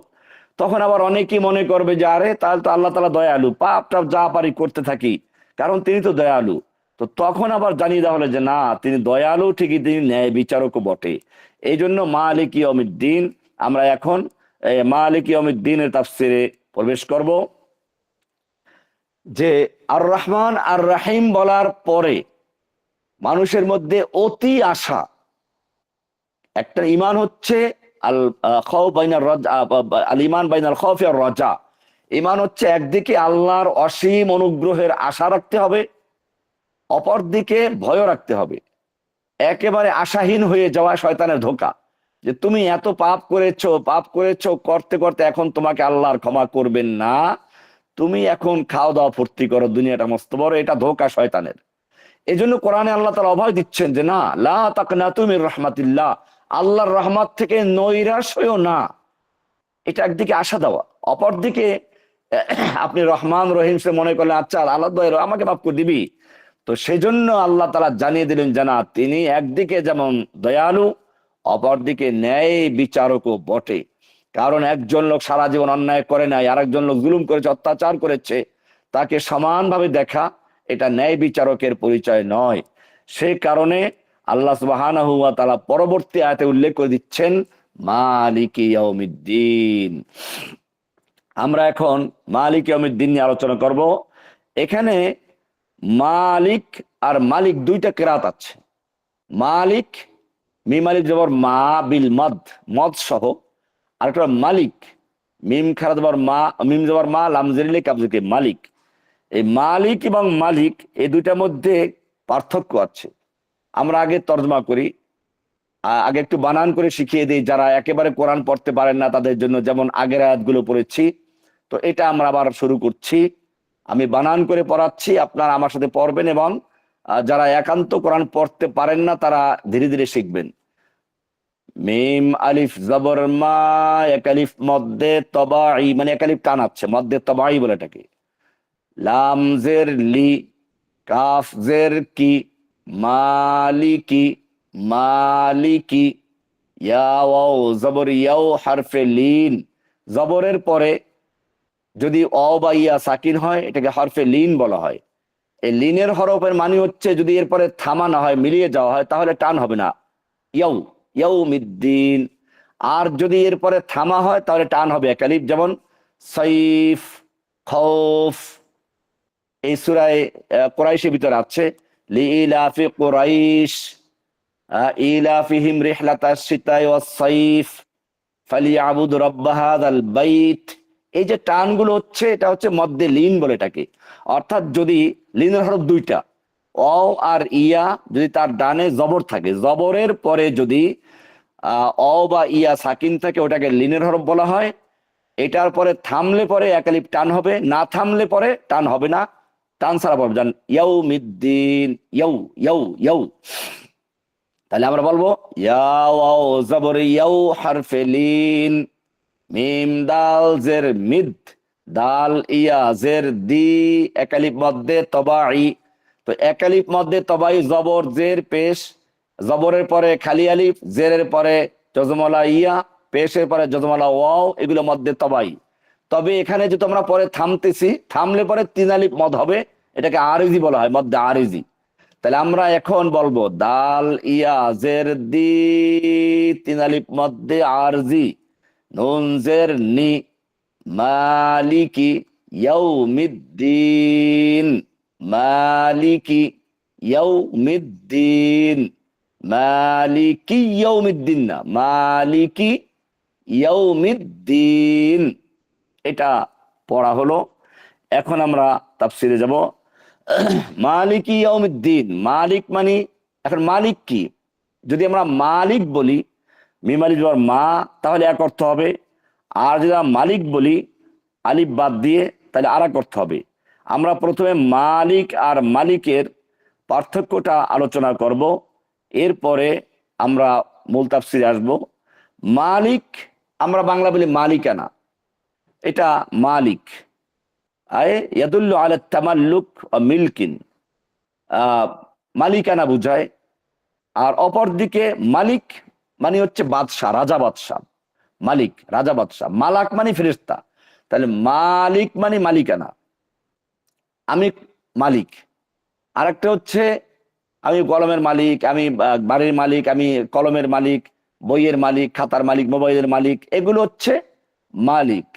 তখন আবার অনেকেই মনে করবে যে আরে তাহলে তো আল্লাহ তাআলা দয়ালু, পাপটা যা পারি করতে থাকি, কারণ তিনি তো দয়ালু। তো তখন আবার জানিয়ে দেওয়া হলো যে না, তিনি দয়ালু ঠিকই, তিনি ন্যায় বিচারকও বটে। এই জন্য মালিক ইয়াউমিদ্দিন, আমরা এখন মালিক ইয়াউমিদ্দিনের তাফসিরে প্রবেশ করব। যে আর রহমান আর রাহিম বলার পরে মানুষের মধ্যে অতি আশা, একটা ইমান হচ্ছে আল খাউফ বাইনার রাজা, আল ইমান বাইনাল খাউফি আর রাজা। ইমান হচ্ছে একদিকে আল্লাহর অসীম অনুগ্রহের আশা রাখতে হবে, অপরদিকে ভয় রাখতে হবে। একেবারে আশাহীন হয়ে যাওয়া শয়তানের ধোঁকা, যে তুমি এত পাপ করেছো করতে করতে এখন তোমাকে আল্লাহর ক্ষমা করবেন না, তুমি এখন খাওয়া দাওয়া ফুর্তি করো, দুনিয়াটা মস্ত বড়, এটা ধোঁকা শয়তানের। এই জন্য কোরআনে আল্লাহ তাআলা অভয় দিচ্ছেন যে না, লা তাকনাতু মির রাহমাতিল্লাহ, আল্লাহর রহমত থেকে নৈরাশ হইও না। এটা একদিকে আশা দেওয়া, অপরদিকে আপনি রহমান রহিম সে মনে করলেন আচ্ছা আল্লাহ দয়া আমাকে মাফ করে দিবি। তো সেজন্য আল্লাহ তাআলা জানিয়ে দিলেন যে না, তিনি একদিকে যেমন দয়ালু, অপরদিকে ন্যায় বিচারকও বটে। কারণ একজন লোক সারা জীবন অন্যায় করে নাই, আরেকজন লোক জুলুম করেছে, অত্যাচার করেছে, তাকে সমানভাবে দেখা এটা ন্যায় বিচারকের পরিচয় নয়। সেই কারণে আল্লাহ সুবহানাহু ওয়া তাআলা পরবর্তী আয়াতে উল্লেখ করে দিচ্ছেন মালিকি ইয়াউমিদ্দিন। আমরা এখন মালিক ইয়াউমিদ্দিন নিয়ে আলোচনা করব। এখানে মালিক আর মালিক দুইটা কেরাত আছে। মালিক, মিম আলিফ জবর মা বিল মদ, মদ সহ। আরেকটা মালিক, মিম খারা জবর মা, মিম জবর মা, লাম জেরিলে কাবজকে মালিক। এই মালিক এবং মালিক এই দুইটার মধ্যে পার্থক্য আছে। আমরা আগে তর্জমা করি, আগে একটু বানান করে শিখিয়ে দিই যারা একেবারে কোরআন পড়তে পারেন না তাদের জন্য, যেমন আগের আয়াতগুলো পড়েছি। তো এটা আমরা আবার শুরু করছি, আমি বানান করে পড়াচ্ছি, আপনারা আমার সাথে পড়বেন, এবং যারা একান্ত কোরআন পড়তে পারেন না তারা ধীরে ধীরে শিখবেন। মিম আলিফ জবর মা, এক আলিফ মদ্দে তবাই, মানে এক আলিফ টান আছে, মদ্দে তবাই বলে এটাকে। লাম জের লি, কাফ জের কি, মালিকি, মালিকি, ইয়া ওয়াও জবর ইয়াও হারফে লিন, জবরের পরে যদি অ বা ইয়া সাকিন হয় এটাকে হরফে লিন বলা হয়। এই লিনের হরফের মানে হচ্ছে যদি এরপরে থামা না হয়, মিলিয়ে যাওয়া হয়, তাহলে টান হবে না, ইয়াউ, ইয়াউমিদ্দিন। আর যদি এরপরে থামা হয় তাহলে টান হবে এক আলিফ, যেমন সাইফ, খৌফ। এই সূরায়ে কুরাইশের ভিতরে আছে লিইলাফি কুরাইশ ইলাফিহিম রিহলাতাশ শিতাই ওয়াস সাইফ ফালিয়াবুদ রাব্ব হাযাল বাইত। এই যে টানগুলো হচ্ছে, এটা হচ্ছে মধ্যে লিন বলে এটাকে। অর্থাৎ যদি লিনের হরফ দুইটা, অ আর ইয়া, যদি তার ডানে জবর থাকে, জবরের পরে যদি অ বা ইয়া সাকিন থাকে, ওটাকে লিনের হরফ বলা হয়। এটার পরে থামলে পরে একালিপ টান হবে, না থামলে পরে টান হবে না, টান ছাড়া পড়বে। জান ইয়াউমিদ্দিন, ইয়াউ ইয়াউ ইয়াউ। তাহলে আমরা বলবো ইয়াও আও জবর ইয়াউ হারফে লিন, মিম দাল জের মিদ, দাল ইয়া জের দি, একালিপ মধ্যে তবাই। তো একালিপ মধ্যে তবাই, জবর জের পেশ, জবরের পরে খালি আলিফ, জেরের পরে জজমলা ইয়া, পেশের পরে জজমলা ওয়াও, এগুলো মধ্যে তবাই। তবে এখানে যে তোমরা পরে থামতেছি, থামলে পরে তিন আলিফ মদ হবে, এটাকে আরিজি বলা হয়, মধ্যে আরিজি। তাহলে আমরা এখন বলবো দাল ইয়া জের দি, তিন আলিফ মধ্যে আরজি, নুন জের নি, মালিকি ইয়াউমিদ্দিন, মালিকি ইয়াউমিদ্দিন, মালিকি ইয়াউমিদ্দিন না, মালিকি ইয়াউমিদ্দিন। এটা পড়া হলো। এখন আমরা তাফসিরে যাব। মালিকি ইয়াউমিদ্দিন, মালিক মানে, এখন মালিক কি? যদি আমরা মালিক বলি, মিমালি জবর মা, তাহলে এক অর্থ হবে। আর যদি আমরা মালিক বলি আলিফ বাদ দিয়ে, তাহলে আর এক অর্থ হবে। আমরা প্রথমে মালিক আর মালিকের পার্থক্যটা আলোচনা করব, এরপরে আমরা মূল তাফসিরে আসব। মালিক আমরা বাংলা বলি মালিকানা, এটা মালিক আয় ইয়াদুল্লু আলা তামাল্লুক ওয়া মিলকিন, মালিকানা বুঝায়। আর অপর দিকে মালিক মানে হচ্ছে বাদশাহ, রাজা বাদশাহ। মালিক রাজা বাদশাহ, মালাক মানে ফেরেশতা। তাহলে মালিক মানে মালিকানা, আমি মালিক। আরেকটা হচ্ছে আমি কলমের মালিক, আমি বাড়ির মালিক, আমি কলমের মালিক, বইয়ের মালিক, খাতার মালিক, মোবাইলের মালিক, এগুলো হচ্ছে মালিক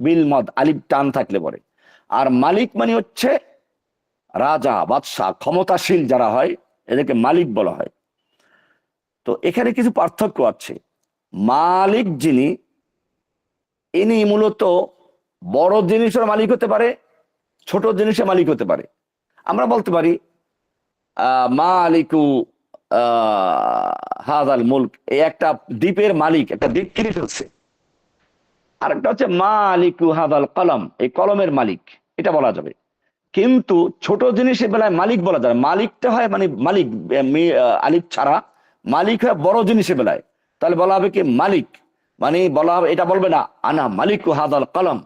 বিল মদ, আলিফ টান থাকলে পরে। আর মালিক মানে হচ্ছে রাজা বাদশাহ, ক্ষমতাশীল যারা হয়, এদেরকে মালিক বলা হয়। তো এখানে কিছু পার্থক্য আছে। মালিক যিনি, ইনি মূলত বড় জিনিসের মালিক হতে পারে, ছোট জিনিসের মালিক হতে পারে। আমরা বলতে পারি মালিকু হাযাল মুলক, এই একটা দ্বীপের মালিক, একটা দ্বীপ কিনে ফেলছে। আরেকটা হচ্ছে মালিকু হাযাল কলম, এই কলমের মালিক, এটা বলা যাবে। কিন্তু ছোট জিনিসের বেলায় মালিক বলা যায়, মালিকটা হয় মানে মালিক আলিফ ছাড়া, মালিক হয় বড় জিনিসের বেলায়। তাহলে বলা হবে কি মালিক, মানে বলা হবে, এটা বলবে না আনা মালিকু হাযাল কলম,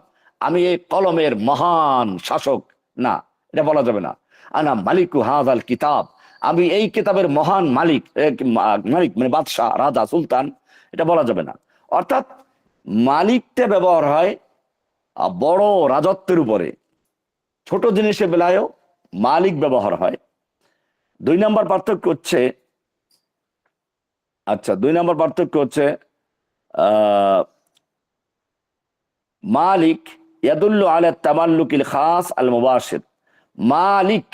আমি এই কলমের মহান শাসক, না, এটা বলা যাবে না। আনা মালিকু হাযাল কিতাব, আমি এই কিতাবের মহান মালিক, মালিক মানে বাদশাহ, রাজা, সুলতান, এটা বলা যাবে না। অর্থাৎ মালিকটা ব্যবহার হয় বড় রাজত্বের উপরে, ছোট জিনিসের বেলায়ও মালিক ব্যবহার হয়। দুই নম্বর পার্থক্য হচ্ছে, আচ্ছা, দুই নম্বর পার্থক্য হচ্ছে মালিক ইয়াদুল্লু আলা তামাল্লুকিল খাস আল মুবাশির, মালিক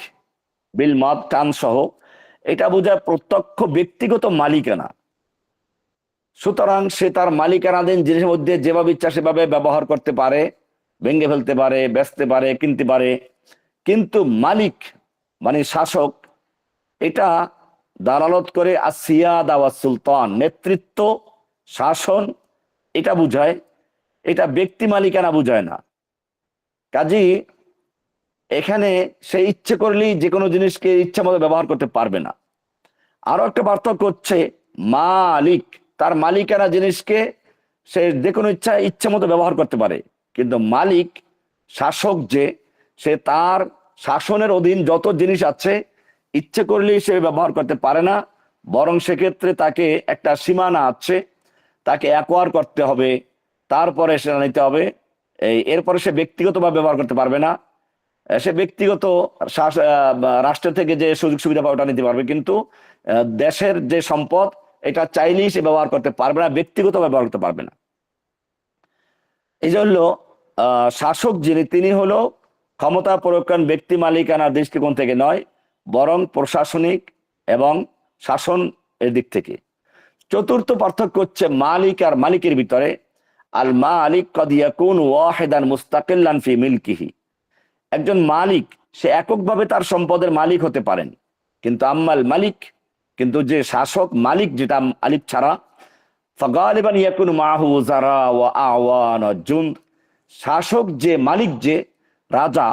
বিল মাদ টান সহ, এটা বোঝায় প্রত্যক্ষ ব্যক্তিগত মালিকানা। সুতরাং সে তার মালিকানাধীন জিনিসের মধ্যে যেভাবে ইচ্ছা সেভাবে ব্যবহার করতে পারে, ভেঙে ফেলতে পারে, বেচতে পারে, কিনতে পারে। কিন্তু মালিক মানে শাসক, এটা দালালত করে আসিয়াদা ওয়াস সুলতান, নেতৃত্ব, শাসন, এটা বুঝায়। এটা ব্যক্তি মালিকানা বুঝায় না। কাজী এখানে সে ইচ্ছে করলেই যে কোনো জিনিসকে ইচ্ছা মতো ব্যবহার করতে পারবে না। আরো একটা পার্থক্য হচ্ছে মালিক তার মালিকানা জিনিসকে সে যে কোনো ইচ্ছা মতো ব্যবহার করতে পারে, কিন্তু মালিক শাসক যে, সে তার শাসনের অধীন যত জিনিস আছে ইচ্ছে করলেই সে ব্যবহার করতে পারে না, বরং সেক্ষেত্রে তাকে একটা সীমানা আছে, তাকে অ্যাকোয়ার করতে হবে, তারপরে সেটা নিতে হবে। এরপরে সে ব্যক্তিগতভাবে ব্যবহার করতে পারবে না। সে ব্যক্তিগত রাষ্ট্র থেকে যে সুযোগ সুবিধা পাবে ওটা নিতে পারবে, কিন্তু দেশের যে সম্পদ এটা চাইলেই সে ব্যবহার করতে পারবে না, ব্যক্তিগত ব্যবহার করতে পারবে না। এই জন্য শাসক যিনি, তিনি হলো ক্ষমতা প্রয়োগকারী ব্যক্তি মালিকানার দৃষ্টিকোণ থেকে নয়, বরং প্রশাসনিক এবং শাসন এর দিক থেকে। চতুর্থ পার্থক্য হচ্ছে মালিক আর মালিকের ভিতরে। আল মালিক কদ ইয়াকুনু ওয়াহিদান মুস্তাকিল্লান ফি মিলকিহি। একজন মালিক সে এককভাবে তার সম্পদের মালিক হতে পারেন, কিন্তু আম্মাল মালিক, কিন্তু যে শাসক মালিক যেটা মালিক ছাড়া, ফাগালিবান ইয়াকুনু মাহু উযারা ওয়া আওয়ান ওয়া জুন্দ। শাসক যে মালিক যে রাজা,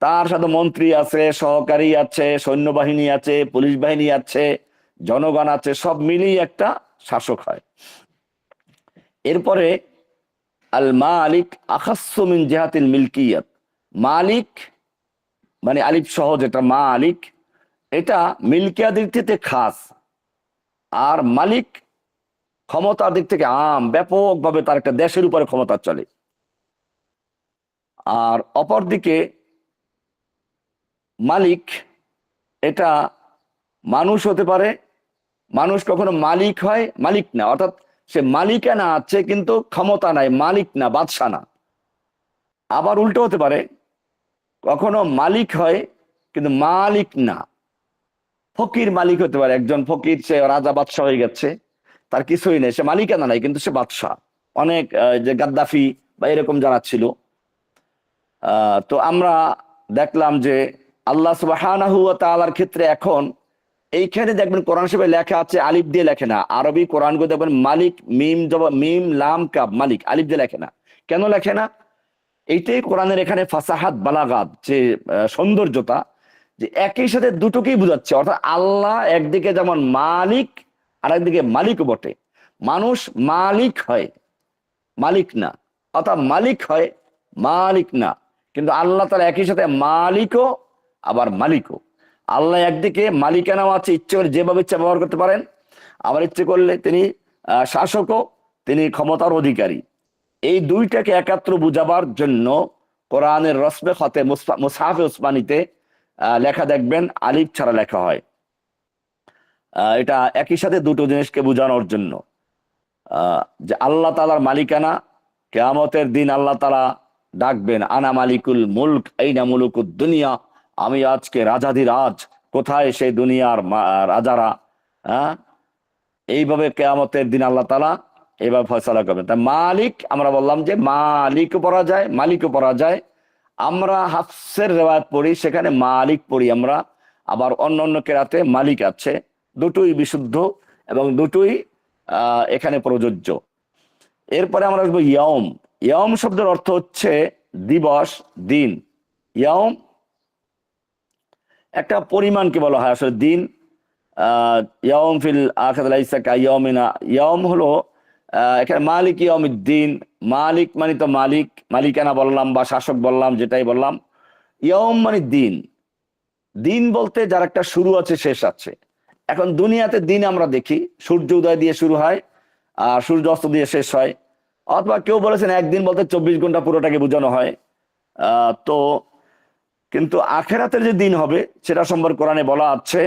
তার সাথে মন্ত্রী আছে, সহকারী আছে, সৈন্যবাহিনী আছে, পুলিশ বাহিনী আছে, জনগণ আছে, সব মিলিয়ে একটা শাসক হয়। এরপরে আল মালিক আখাসসু মিন জিহাতিল মিলকিয়াত। মালিক মানে আলিফ সহ যেটা মালিক, এটা মিলকিয়াত দিক থেকে খাস, আর মালিক ক্ষমতার দিক থেকে আম, ব্যাপকভাবে তার একটা দেশের উপরে ক্ষমতা চলে। আর অপরদিকে মালিক এটা মানুষ হতে পারে, মানুষ কখনো মালিক হয় মালিক না, অর্থাৎ সে মালিকানা আছে কিন্তু ক্ষমতা নাই, মালিক না, বাদশা না। আবার উল্টো হতে পারে, কখনো মালিক হয় কিন্তু মালিক না, ফকির মালিক হতে পারে। একজন ফকির, সে রাজা বাদশাহ হয়ে গেছে, তার কিছুই নেই, সে মালিকানা নাই কিন্তু সে বাদশাহ। অনেক যে গাদ্দাফি বা এরকম যারা ছিল। তো আমরা দেখলাম যে আল্লাহ সুবহানাহু ওয়া তাআলার ক্ষেত্রে এখন এইখানে দেখবেন কোরআন শরীফে লেখা আছে, আলিফ দিয়ে লেখে না। আরবি কোরআন গুলো দেখবেন মালিক, মিম মিম লাম কাব, মালিক আলিফ দিয়ে লেখে না। কেন লেখে না? এইটাই কোরআনের এখানে ফাসাহাত বালাগাত, যে সৌন্দর্যতা, যে একই সাথে দুটোকেই বোঝাচ্ছে। অর্থাৎ আল্লাহ একদিকে যেমন মালিক, আর একদিকে মালিকও বটে। মানুষ মালিক হয়, মালিক না, অর্থাৎ মালিক হয়, মালিক না। কিন্তু আল্লাহ তাআলা একই সাথে মালিকও আবার মালিকও। আল্লাহ একদিকে মালিকানাও আছে, ইচ্ছে করে যেভাবে ইচ্ছা ব্যবহার করতে পারেন, আবার ইচ্ছে করলে তিনি শাসকও, তিনি ক্ষমতার অধিকারী। এই দুইটাকে একাত্র বুঝাবার জন্য কোরআনের রসমে খতে মুসহাফে উসমানীতে লেখা দেখবেন আলিফ ছাড়া লেখা হয়। এটা একই সাথে দুটো জিনিসকে বোঝানোর জন্য, যে আল্লাহ তাআলার মালিকানা। কিয়ামতের দিন আল্লাহ তাআলা ডাকবেন, আনা মালিকুল মুলক আইনা মুলুকুদ দুনিয়া। আমি আজকে রাজাধিরাজ, কোথায় সেই দুনিয়ার রাজারা? হ্যাঁ, এইভাবে কিয়ামতের দিন আল্লাহ তাআলা এবার ফয়সালা করবেন। তা মালিক আমরা বললাম যে মালিকও পড়া যায়, মালিকও পড়া যায়। আমরা হাফসের রিওয়ায়াত পড়ি, সেখানে মালিক পড়ি আমরা। আবার অন্য অন্য কেরাতে মালিক আছে। দুটোই বিশুদ্ধ এবং দুটোই এখানে প্রযোজ্য। এরপরে আমরা আসবো ইয়ম। ইয়ম শব্দের অর্থ হচ্ছে দিবস, দিন। ইয়ম একটা পরিমাণকে বলা হয় আসলে। দিন ইয়ম ফিল আখিরাতি লাইসা কাইয়মিনা, ইয়ম হলো এখানে মালিক ইয়মিদ্দিন। মালিক মানে তো মালিক, মালিকানা বললাম বা শাসক বললাম, যেটাই বললাম। ইয়ম মানে দিন। দিন বলতে যার একটা শুরু আছে, শেষ আছে। এখন দুনিয়াতে দিন আমরা দেখি সূর্য উদয় দিয়ে শুরু হয় আর সূর্য অস্ত দিয়ে শেষ হয়। অথবা কেউ বলেছেন একদিন বলতে 24 ঘন্টা পুরোটাকে বোঝানো হয়। তো কিন্তু আখেরাতের যে দিন হবে সেটা সম্পর্কে কোরআনে বলা আছে,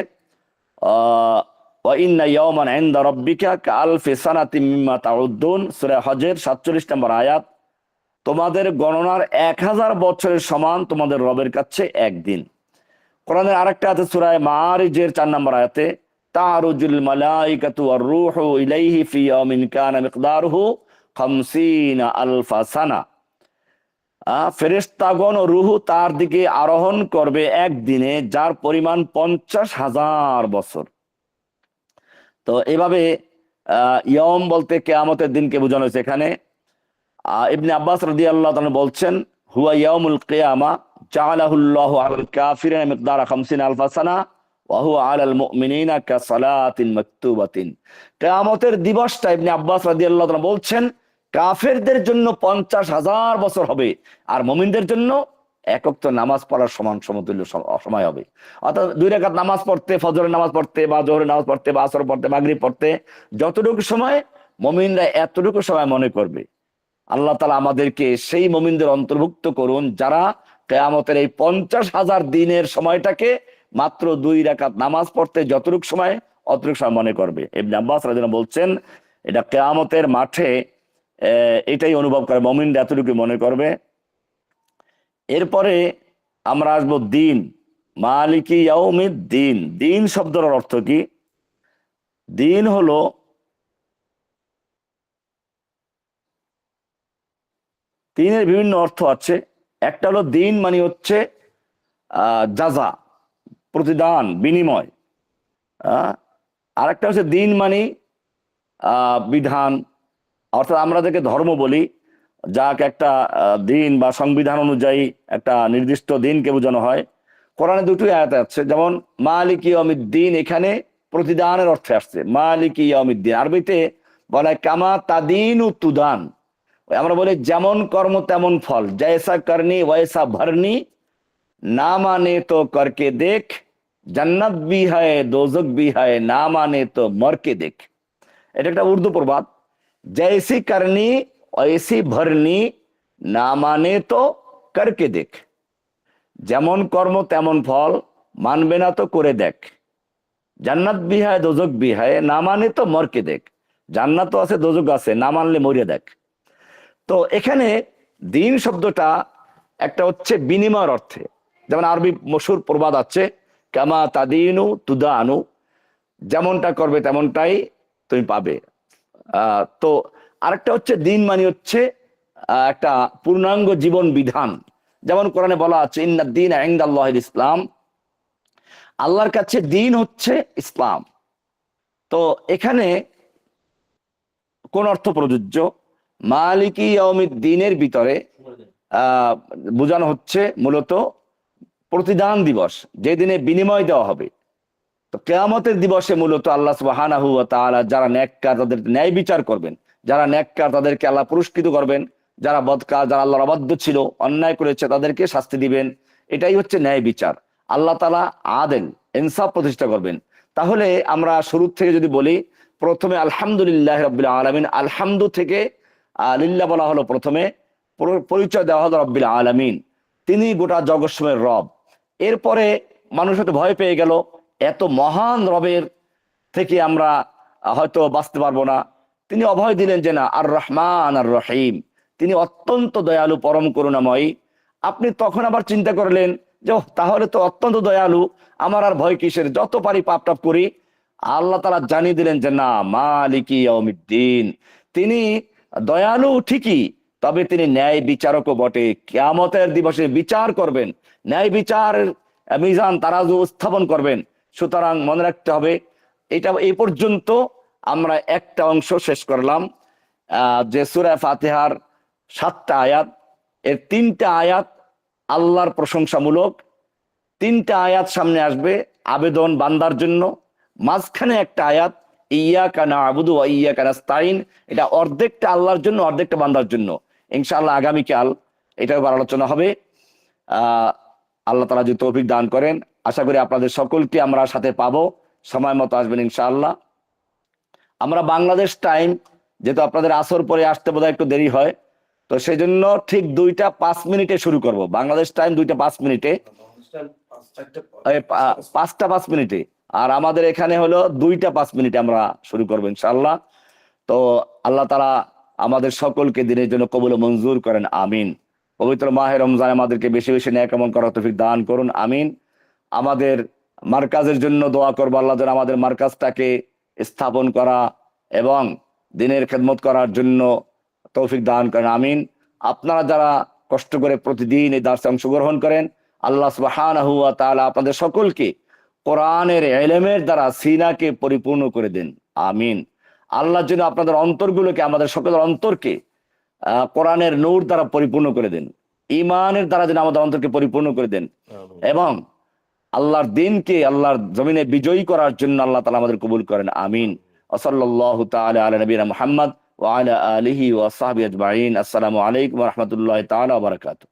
ওয়া ইন্না ইয়াওমান ইনদা রাব্বিকা কাআলফি সানাতিম মিম্মা তাউদ্দুন, সূরা হজের 47 নম্বর আয়াত। তোমাদের গণনার 1000 বছরের সমান তোমাদের রবের কাছে একদিন। কোরআনের আরেকটা আছে সূরা মাআরিজের 4 নম্বর আয়াতে, তারুজুল মালাইকাতু ওয়ার রূহু ইলাইহি ফি ইয়াউমিন কানা মিকদারুহু 50 আলফা সানা। ফেরেশতাগণ ও রূহ তার দিকে আরোহণ করবে একদিনে, যার পরিমাণ 50,000 বছর। তো এভাবে ইয়ম বলতে কিয়ামতের দিনকে বোঝানো হয়েছে এখানে। ইবনে আব্বাস রাদিয়াল্লাহু তাআলা বলছেন, হুয়া ইয়াউমুল কিয়ামা জাআলাহুল্লাহু আলাল কাফিরিনা মিকদারা 50 আলফা সানা ওয়া হুয়া আলাল মুমিনিনা কাসালাতিন মাকতুবাতিন। কিয়ামতের দিবসটা ইবনে আব্বাস রাদিয়াল্লাহু তাআলা বলছেন কাফেরদের জন্য 50,000 বছর হবে, আর মুমিনদের জন্য এক ওয়াক্ত নামাজ পড়ার সমান সমতুল্য সময় হবে। অর্থাৎ 2 রাকাত নামাজ পড়তে, ফজরের নামাজ পড়তে বা জোহরের নামাজ পড়তে বা আসর পড়তে, মাগরিব পড়তে যতটুকু সময়, মুমিনরা এতটুকু সময় মনে করবে। আল্লাহ তাআলা আমাদেরকে সেই মুমিনদের অন্তর্ভুক্ত করুন যারা কিয়ামতের এই 50,000 দিনের সময়টাকে মাত্র 2 রাকাত নামাজ পড়তে যতটুকু সময়, অতটুকু সময় মনে করবে। ইবনে আব্বাস রাদিয়াল্লাহু আনহু বলছেন এটা কিয়ামতের মাঠে এটাই অনুভব করে, মুমিনরা এতটুকু মনে করবে। এরপরে আমরা আসবো দিন। মালিকি ইয়াউমিদ্দিন, দিন শব্দের অর্থ কি? দিন হলো দিনের বিভিন্ন অর্থ আছে। একটা হলো দিন মানে হচ্ছে জাযা, প্রতিদান, বিনিময়। আর একটা হচ্ছে দিন মানে বিধান, অর্থাৎ আমরা যাকে ধর্ম বলি, যাকে একটা দিন বা সংবিধান অনুযায়ী একটা নির্দিষ্ট দিনকে বোঝানো হয়। কোরআনে দুটোই আয়াত আছে, যেমন মালিক ইয়াউমিদ্দিন, এখানে প্রতিদানের অর্থে আসছে মালিক ইয়াউমিদ্দিন। আরবিতে বলা হয় কামা তাদিনু তুদান। আমরা বলি যেমন কর্ম তেমন ফল, জয়সা করনি ওয়সা ভরনি, না মানে তো করকে দেখ, জান্নাত ভি হ্যায় দোজক ভি হ্যায়, না মানে তো মরকে দেখ। এটা একটা উর্দু প্রবাদ। জৈসি করনি ওইসি ভরনি, না মানে তো করকে দেখ। যেমন কর্ম তেমন ফল, মানবে না তো করে দেখ। জান্নাত ভি হ্যায় দোজক ভি হ্যায়, না মানে তো মরকে দেখ। জান্নাতও আছে দোজক আছে, না মানলে মরিয়া দেখ। তো এখানে দিন শব্দটা একটা হচ্ছে বিনিময়ের অর্থে, যেমন আরবি মশহুর প্রবাদ আছে কামা তাদিনু তুদানু, যেমনটা করবে তেমনটাই তুমি পাবে। তো আরেকটা হচ্ছে দিন মানে হচ্ছে একটা পূর্ণাঙ্গ জীবন বিধান। যেমন কোরআনে বলা আছে ইন্নাদ-দীন ইনদাল্লাহিল ইসলাম, আল্লাহর কাছে দিন হচ্ছে ইসলাম। তো এখানে কোন অর্থ প্রযোজ্য? মালিকি ইয়াউমিদ্দিনের ভিতরে বোঝানো হচ্ছে মূলত প্রতিদান দিবস, যে দিনে বিনিময় দেওয়া হবে। তো কিয়ামতের দিবসে মূলত আল্লাহ সুবহানাহু ওয়া তাআলা যারা নেককার তাদের ন্যায় বিচার করবেন, যারা নেককার তাদেরকে আল্লাহ পুরস্কৃত করবেন, যারা বদকার, যারা আল্লাহর অবাধ্য ছিল, অন্যায় করেছে তাদেরকে শাস্তি দিবেন। এটাই হচ্ছে ন্যায় বিচার। আল্লাহ তাআলা আদেল, ইনসাফ প্রতিষ্ঠা করবেন। তাহলে আমরা শুরু থেকে যদি বলি, প্রথমে আলহামদুলিল্লাহ রাব্বিল আলামিন, আলহামদু থেকে লিল্লাহ বলা হলো, প্রথমে পরিচয় দেওয়া হলো রাব্বিল আলামিন, তিনি গোটা জগৎসমূহের রব। এরপরে মানুষ হয়তো ভয় পেয়ে গেল, এত মহান রবের থেকে আমরা হয়তো বাঁচতে পারবো না। তিনি অভয় দিলেন যে না, আর রহমান আর রহিম, তিনি অত্যন্ত দয়ালু, পরম করুণাময়ী। আপনি তখন আবার চিন্তা করলেন যে তাহলে তো অত্যন্ত দয়ালু, আমার আর ভয় কিসের, যত পারি পাপ টাপ করি। আল্লাহ তাআলা জানিয়ে দিলেন যে না, মালিকি ইয়াউমিদ্দিন, তিনি দয়ালু ঠিকই, তবে তিনি ন্যায় বিচারকও বটে। কিয়ামতের দিবসে বিচার করবেন, ন্যায় বিচারের মিজান তারাজু স্থাপন করবেন। সুতরাং মনে রাখতে হবে, এটা এই পর্যন্ত আমরা একটা অংশ শেষ করলাম, যে সূরা ফাতিহার 7টা আয়াত, এর 3টা আয়াত আল্লাহর প্রশংসামূলক, 3টা আয়াত সামনে আসবে আবেদন বান্দার জন্য, মাঝখানে একটা আয়াত ইয়াকা না'বুদু ওয়া ইয়াকা নাস্তাইন, এটা অর্ধেকটা আল্লাহর জন্য, অর্ধেকটা বান্দার জন্য। ইনশাআল্লাহ আগামীকাল এটার উপর আলোচনা হবে। আল্লাহ তাআলা যদি তৌফিক দান করেন, আশা করি আপনাদের সকলকে আমরা সাথে পাবো, সময় মতো আসবেন ইনশাআল্লাহ। আমরা বাংলাদেশ টাইম, যেহেতু আপনাদের আসর পরে আসতে বোধহয় একটু দেরি হয়, তো সেই জন্য ঠিক 2টা 5 মিনিটে শুরু করব। বাংলাদেশ টাইম 2টা 5 মিনিটে, 5টা 5 মিনিটে, আর আমাদের এখানে হলো 2টা 5 মিনিটে আমরা শুরু করবো ইনশাআল্লাহ। তো আল্লাহ তাআলা আমাদের সকলকে দিনের জন্য কবুল ও মঞ্জুর করেন, আমিন। পবিত্র মাহে রমজান আমাদেরকে বেশি বেশি নেক আমল করার তৌফিক দান করুন, আমিন। আমাদের মার্কাজের জন্য দোয়া করবো, আল্লাহ যেন আমাদের মার্কাজটাকে স্থাপন করা এবং দিনের খেদমত করার জন্য তৌফিক দান করেন, আমিন। আপনারা যারা কষ্ট করে প্রতিদিন এই দার্সে অংশগ্রহণ করেন, আল্লাহ সুবহানাহু ওয়া তাআলা আপনাদের সকলকে কোরআনের ইলমের দ্বারা সিনাকে পরিপূর্ণ করে দেন, আমিন। আল্লাহ যেন আপনাদের অন্তরগুলোকে, আমাদের সকলের অন্তরকে কোরআনের নূর দ্বারা পরিপূর্ণ করে দেন, ঈমানের দ্বারা যেন আমাদের অন্তরকে পরিপূর্ণ করে দেন, এবং আল্লাহর দিনকে আল্লাহর জমিনে বিজয়ী করার জন্য আল্লাহ তাআলা আমাদের কবুল করেন, আমিন। ওয়া সাল্লাল্লাহু তাআলা আলা নবিয়িনা মুহাম্মদ ওয়া আলা আলিহি ওয়া সাহবিহি আজমাইন। আসসালামু আলাইকুম ওয়া রাহমাতুল্লাহি তাআলা ওয়া বারাকাতুহু।